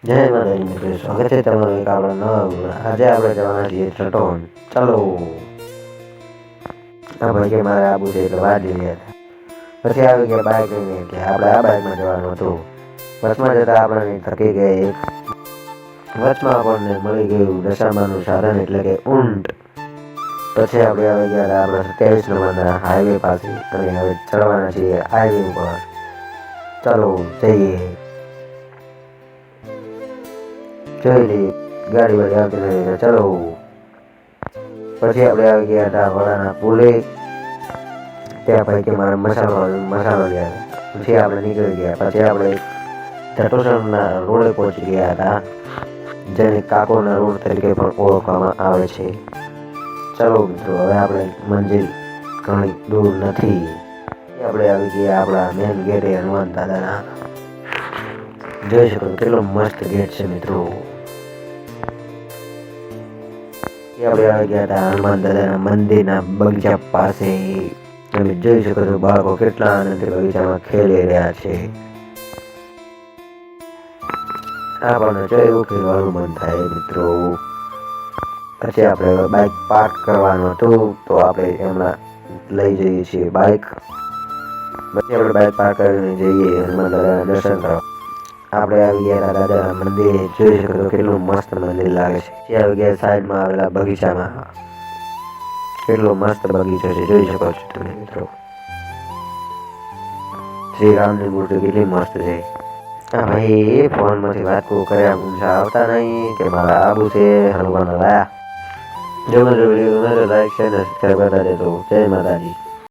જય માતાજી મિત્રો, સ્વાગત છે તમારું એક આપણા નવા વ્લોગમાં। આજે આપણે જવાના છીએ ચટોન। ચાલો। આ ભાઈ કે મારે આબુ છે એટલે વાત જોઈ રહ્યા હતા। પછી આવી ગયા બાઇક લઈને કે આપણે આ બાઇકમાં જવાનું હતું। બસમાં જતા આપણે થકી ગયા એક વચમાં આપણને મળી ગયું દશામાનું સાધન એટલે કે ઊંટ। પછી આપણે આવી ગયા આપણા 27 નંબરના હાઈવે પાસે અને હવે ચડવાના છીએ હાઈવે ઉપર। ચાલો જઈએ। જોઈ ગાડી વાળી આવતી નથી, ચલો। પછી આપણે આવી ગયા હતા વડાના પુલે। ત્યાં ભાઈ કે મારે મસાલો લે આવે। પછી આપણે નીકળી ગયા। પછી આપણે જટોસરના રોડે પહોંચી ગયા હતા, જેને કાકોના રોડ તરીકે પણ ઓળખવામાં આવે છે। ચલો મિત્રો, હવે આપણે મંજિલ ઘણી દૂર નથી। આપણે આવી ગયા આપણા મેન ગેટે હનુમાન દાદાના। જોઈ શકો કેટલો મસ્ત ગેટ છે મિત્રો। આપણે આવી ગયા હતા હનુમાન દાદાના મંદિરના બગીચા પાસે। તમે જોઈ શકો છો બાળકો કેટલા આનંદથી બગીચામાં ખેલી રહ્યા છે। આપણને જોયું ખેલવાનું મન થાય મિત્રો। પછી આપણે બાઇક પાર્ક કરવાનું હતું, તો આપણે એમના લઈ જઈએ છીએ બાઇક। પછી આપણે બાઇક પાર્ક કરીને જઈએ હનુમાન દાદાના દર્શન કરવા। આપણે આવી ગયા દાદાના મંદિરે। જોઈ શકો છો કેટલું મસ્ત મંદિર લાગે છે। પછી આવી ગયા સાઈડમાં આવેલા બગીચામાં। કેટલો મસ્ત બગીચો છે, જોઈ શકો છો તમે મિત્રો। શ્રી રામની મૂર્તિ કેટલી મસ્ત છે। હા ભાઈ, ફોનમાંથી વાત કર્યા ઊંચા આવતા નહીં કે મારા આબુ છે હનુમાન લાયા। જો મને વિડીયો ગમે તો લાઈક શેર અને સબસ્ક્રાઈબ કરતા દેજો। જય માતાજી।